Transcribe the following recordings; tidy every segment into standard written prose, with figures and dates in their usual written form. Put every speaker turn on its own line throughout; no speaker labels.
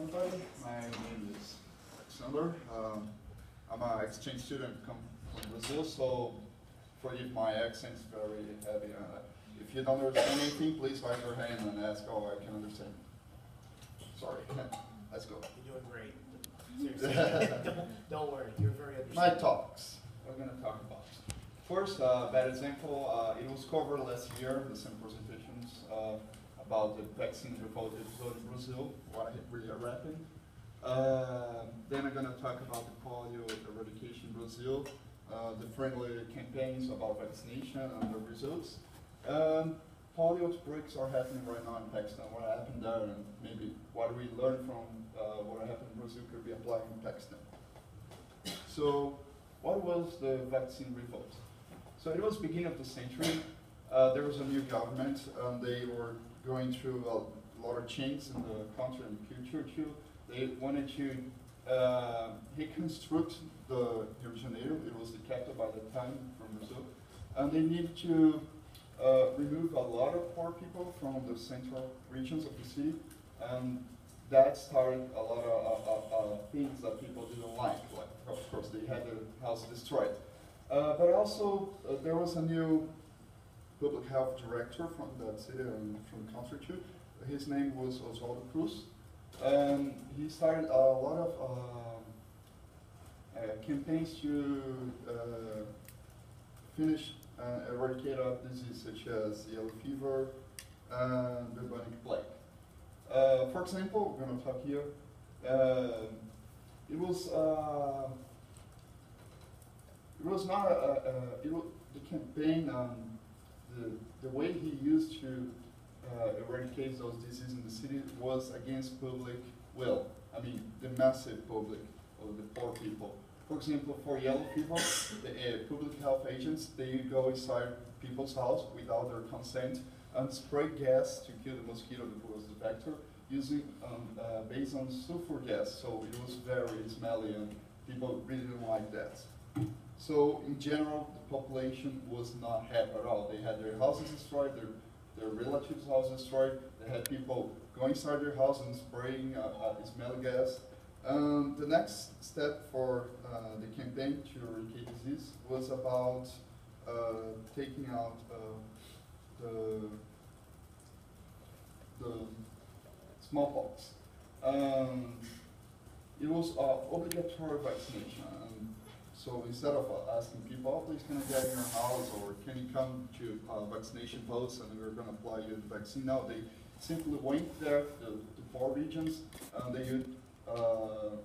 everybody. My name is Alexander. I'm an exchange student come from Brazil, so forgive my accent, it's very heavy. If you don't understand anything, please raise your hand and ask, oh, I can understand. Sorry, let's go.
You're doing great. Seriously, don't worry, you're very
My
understanding.
talks, we're going to talk about. First, bad example, it was covered last year, the same presentations about the vaccine revolt episode in Brazil, what really happened. Then I'm going to talk about the polio eradication in Brazil, the friendly campaigns about vaccination and the results. Polio outbreaks are happening right now in Pakistan, what happened there, and maybe what we learned from what happened in Brazil could be applied in Pakistan. So, what was the vaccine revolt? So it was beginning of the century. There was a new government, and they were going through a lot of changes in the country and culture too. They wanted to reconstruct the Rio de Janeiro. It was the capital by the time from Brazil, and they needed to remove a lot of poor people from the central regions of the city, and that started a lot of things that people didn't like. Like, of course, they had their house destroyed. But also, there was a new public health director from that city and from the country too. His name was Oswaldo Cruz. He started a lot of campaigns to finish eradicate of diseases such as yellow fever and bubonic plague. For example, we're going to talk here. It was not the campaign. The way he used to eradicate those diseases in the city was against public will. I mean, the massive public, or the poor people. For example, for yellow fever, the public health agents, they go inside people's house without their consent and spray gas to kill the mosquito that was the vector, using based on sulfur gas. So it was very smelly, and people really didn't like that. So in general, the population was not happy at all. They had their houses destroyed, their relatives' houses destroyed. They had people going inside their house and spraying smelly gas. The next step for the campaign to eradicate disease was about taking out the smallpox. It was obligatory vaccination. So instead of asking people, oh, please can I get in your house, or can you come to vaccination posts and we're going to apply you the vaccine, now they simply went there to poor regions and they would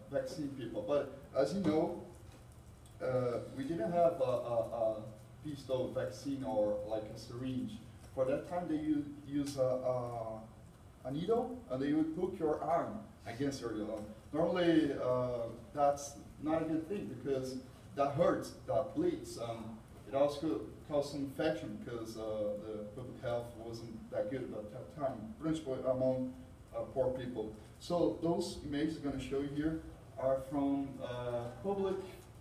vaccine people. But as you know, we didn't have a pistol vaccine or like a syringe. For that time, they use a needle, and they would poke your arm against your arm. Normally, that's not a good thing because that hurts, that bleeds. It also caused some infection because the public health wasn't that good at that time, principally among poor people. So those images I'm going to show you here are from public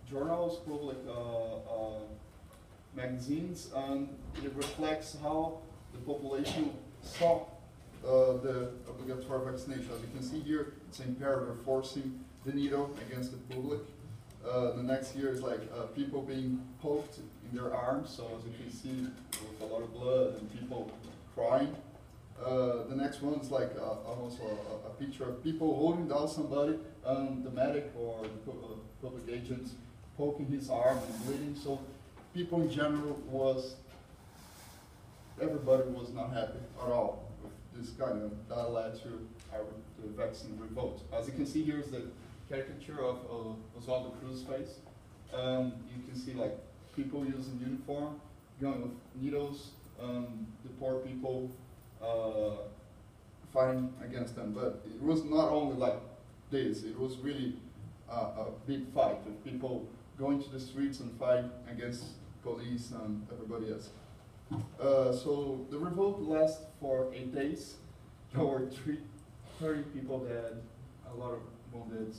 journals, public magazines, and it reflects how the population saw the obligatory vaccination. As you can see here, it's imperative forcing the needle against the public. The next year is like people being poked in their arms, so as you can see, with a lot of blood and people crying. The next one is like almost a picture of people holding down somebody, the medic or the public agent poking his arm and bleeding. So people in general everybody was not happy at all with this kind of, that led to the vaccine revolt. As you can see, here is the caricature of Oswaldo Cruz's face. You can see like people using uniform, going with needles, the poor people fighting against them. But it was not only like this, it was really a big fight with people going to the streets and fighting against police and everybody else. So the revolt lasted for 8 days. There were 30 people dead, a lot of wounded,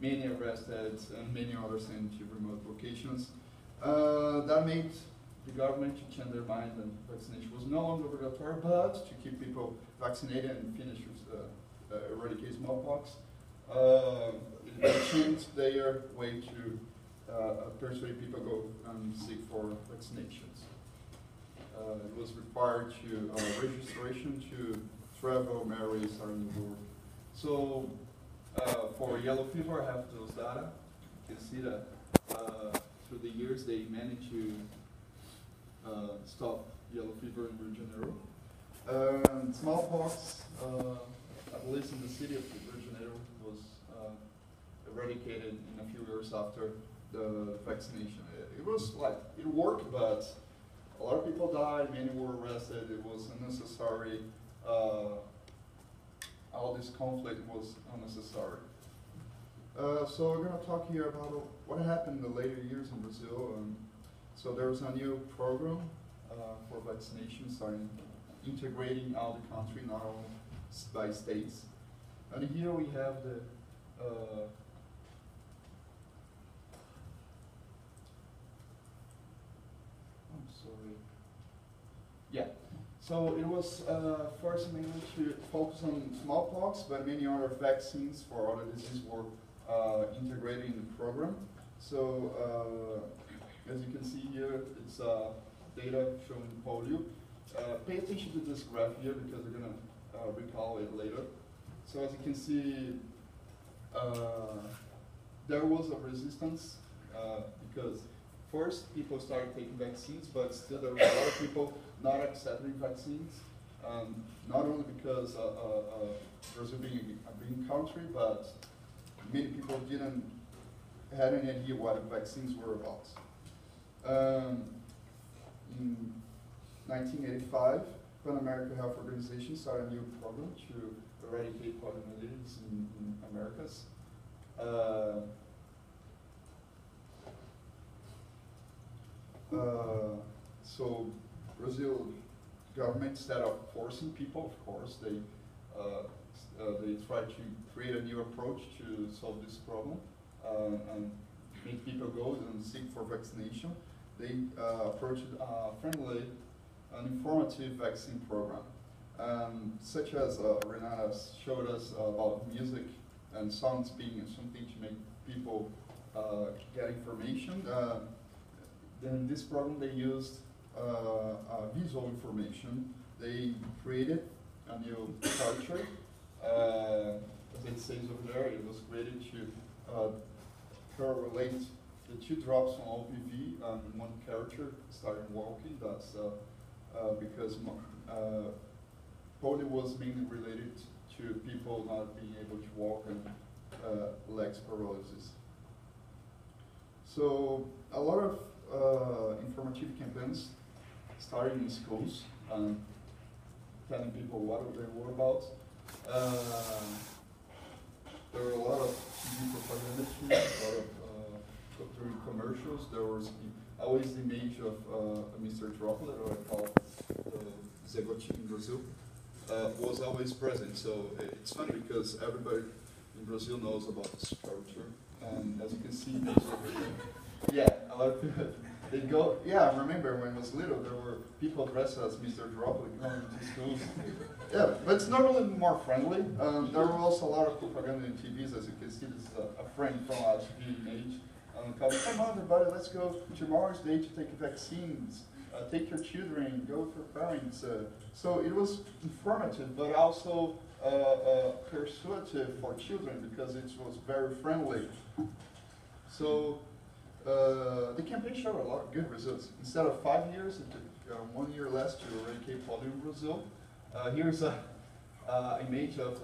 many arrested, and many others sent to remote locations. That made the government to change their mind, and vaccination was no longer obligatory, but to keep people vaccinated and finish with eradicate smallpox. They changed their way to persuade people go and seek for vaccinations. It was required to registration to travel, marry, starting the war. So for yellow fever, I have those data. You can see that through the years they managed to stop yellow fever in Rio de Janeiro. Smallpox, at least in the city of Rio de Janeiro, was eradicated in a few years after the vaccination. It was like, it worked, but a lot of people died, many were arrested, it was unnecessary. All this conflict was unnecessary. So we're going to talk here about what happened in the later years in Brazil. So there was a new program for vaccination, starting integrating all the country, not only by states. And here we have the yeah. So it was first mainly to focus on smallpox, but many other vaccines for other diseases were integrated in the program. So as you can see here, it's data showing polio. Pay attention to this graph here because we're going to recall it later. So as you can see, there was a resistance because first people started taking vaccines, but still there were a lot of people not accepting vaccines. Not only because Brazil being a green country, but many people didn't have any idea what the vaccines were about. In 1985, Pan American Health Organization started a new program to eradicate poliomyelitis in Americas. So Brazil government, instead of forcing people, of course, they try to create a new approach to solve this problem and make people go and seek for vaccination. They approached friendly and informative vaccine program, such as Renata showed us about music and songs being something to make people get information. Then in this program they used visual information. They created a new culture. As it says over there, it was created to correlate the 2 drops from OPV and one character started walking. That's because polio was mainly related to people not being able to walk and legs paralysis. So a lot of informative campaigns started in schools, telling people what they were about. There were a lot of TV propaganda, a lot of during commercials. There was always the image of Mr. Droplet, or I call Zegotinho in Brazil, was always present. So it's funny because everybody in Brazil knows about this character. And as you can see, yeah, a lot of people, they go, yeah, I remember when I was little, there were people dressed as Mr. Droplet going to schools. Yeah, but it's not only more friendly. There were also a lot of propaganda in TVs, as you can see. This is a friend from our TV age. Come on, everybody, let's go tomorrow's day to take vaccines. Take your children, go with your parents. So it was informative, but also persuasive for children because it was very friendly. So the campaign showed a lot of good results. Instead of 5 years, it took 1 year less to eradicate polio in Brazil. Here's an image of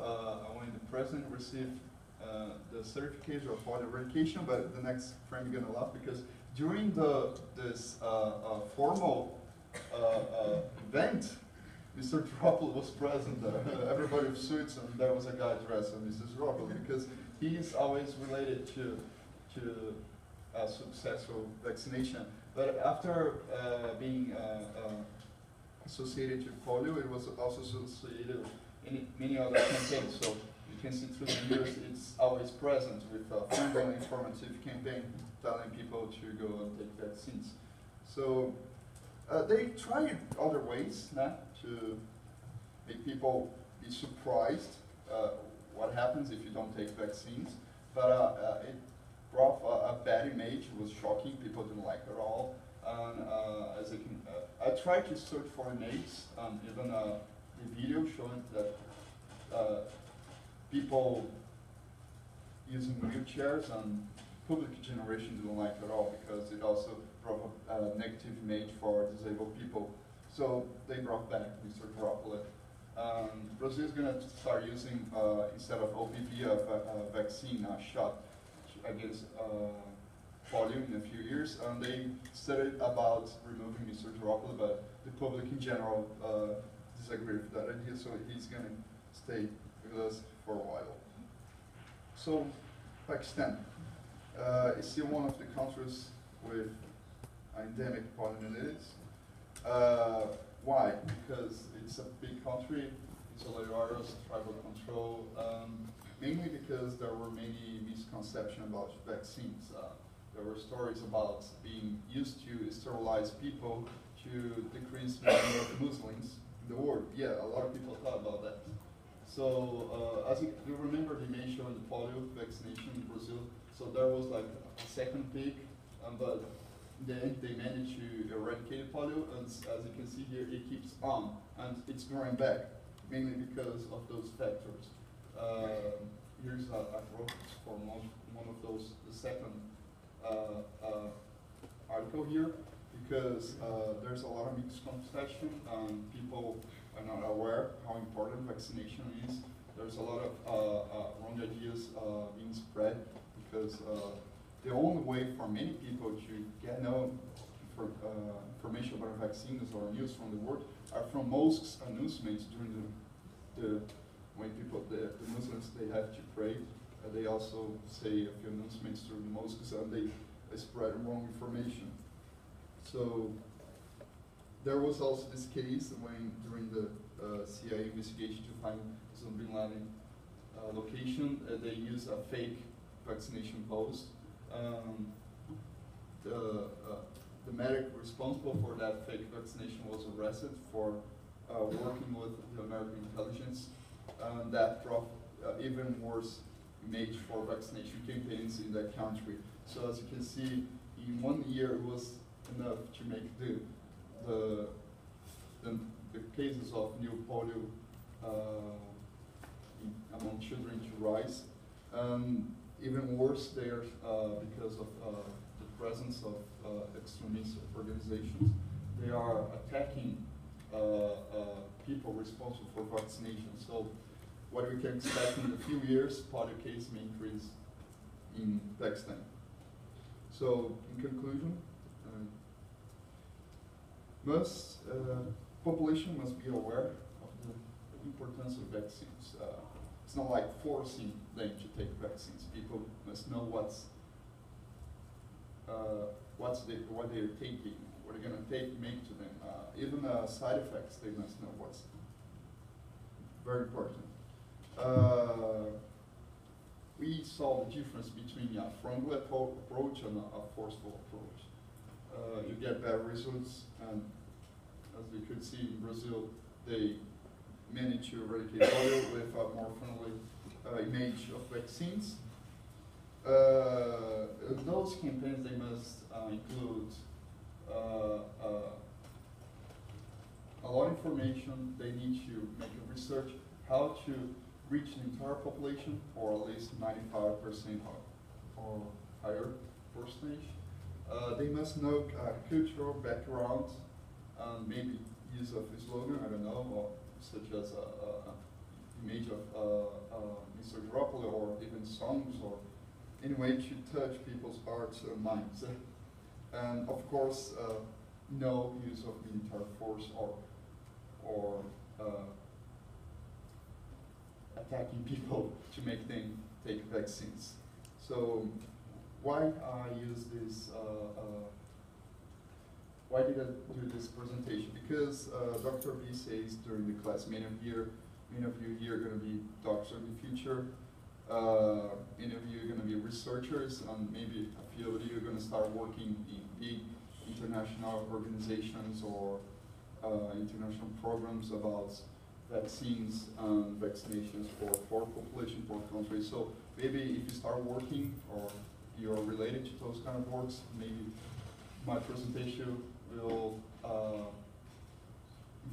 when the president received the certificate of polio eradication, but the next frame you're going to laugh because during this formal event, Mr. Droplet was present there. Everybody with suits, and there was a guy dressed as Mr. Droplet because he is always related to a successful vaccination. But after being associated to polio, it was also associated in many other campaigns. So you can see through the years, it's always present with a friendly, informative campaign telling people to go and take vaccines. So they tried other ways to make people be surprised. what happens if you don't take vaccines. But it brought a bad image. It was shocking. People didn't like it at all. And as I can, I tried to search for images, even the video showing that people using wheelchairs and public generation didn't like it at all because it also brought a negative image for disabled people. So they brought back Mr. Garoppolo. Brazil is going to start using, instead of OPV, a vaccine, a shot against polio in a few years. And they studied about removing Mr. Garoppolo, but the public in general disagree with that idea, so he's going to stay with us for a while. So, Pakistan is still one of the countries with endemic poliomyelitis. Why? Because it's a big country, isolated areas, tribal control, mainly because there were many misconceptions about vaccines. There were stories about being used to sterilize people to decrease the number of Muslims in the world. Yeah, a lot of people thought about that. So, as you remember, they mentioned the polio vaccination in Brazil. So there was like a second peak, but then they managed to eradicate polio, and as you can see here, it keeps on, and it's growing back, mainly because of those factors. Here's a quote from one of those, the second article here, because there's a lot of misconception, people are not aware how important vaccination is. There's a lot of wrong ideas being spread, because the only way for many people to get information about vaccines or news from the world are from mosques announcements during when the Muslims, they have to pray. They also say a few announcements through the mosques, and they spread wrong information. So there was also this case during the CIA investigation to find Osama bin Laden location, they used a fake vaccination post. The medic responsible for that fake vaccination was arrested for working with the American intelligence, and that brought even worse image for vaccination campaigns in that country. So as you can see, in 1 year it was enough to make the cases of new polio among children to rise. Even worse there, because of the presence of extremist organizations, they are attacking people responsible for vaccination. So what we can expect in a few years, polio cases may increase in Pakistan. So in conclusion, population must be aware of the importance of vaccines. It's not like forcing them to take vaccines. People must know what they're taking, what they're going to make to them. Even side effects, they must know what's very important. We saw the difference between a friendly approach and a forceful approach. You get bad results, and as we could see in Brazil, they managed to eradicate polio with a more friendly image of vaccines. Those campaigns, they must include a lot of information. They need to make a research how to reach the entire population, or at least 95% or higher percentage. They must know cultural background, maybe use of a slogan, I don't know, or such as image of Mr. Garoppolo, or even songs, or any way to touch people's hearts and minds. And of course, no use of military force or attacking people to make them take vaccines. So why I use this? Why did I do this presentation? Because Dr. B says during the class, many of you here are going to be doctors in the future. Many of you are going to be researchers, and maybe a few of you are going to start working in big international organizations or international programs about vaccines and vaccinations for population, for countries. So maybe if you start working or you're related to those kind of works, maybe my presentation will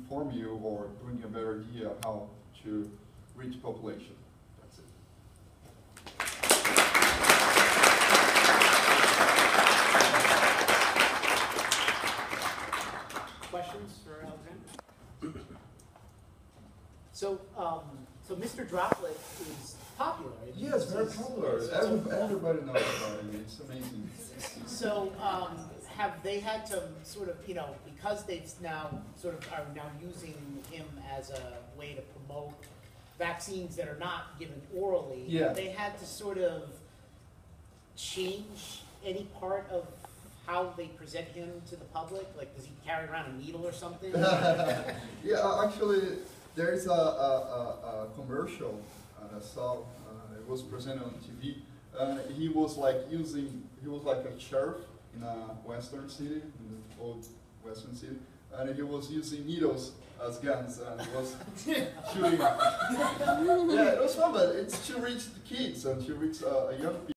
inform you or bring you a better idea of how to reach population. That's it.
Questions for Alexander? So, so Mr. Droplet is popular.
Yes, very popular. Everybody knows about it. It's amazing.
So, have they had to sort of, you know, because they've now sort of are now using him as a way to promote vaccines that are not given orally,
Yeah.
have they had to sort of change any part of how they present him to the public? Like, does he carry around a needle or something?
Yeah, actually, there is a commercial I saw. It was presented on TV. He was like a sheriff in a western city, in the old western city, and he was using needles as guns and was shooting. Yeah, it was fun, but it's to reach the kids and to reach young people.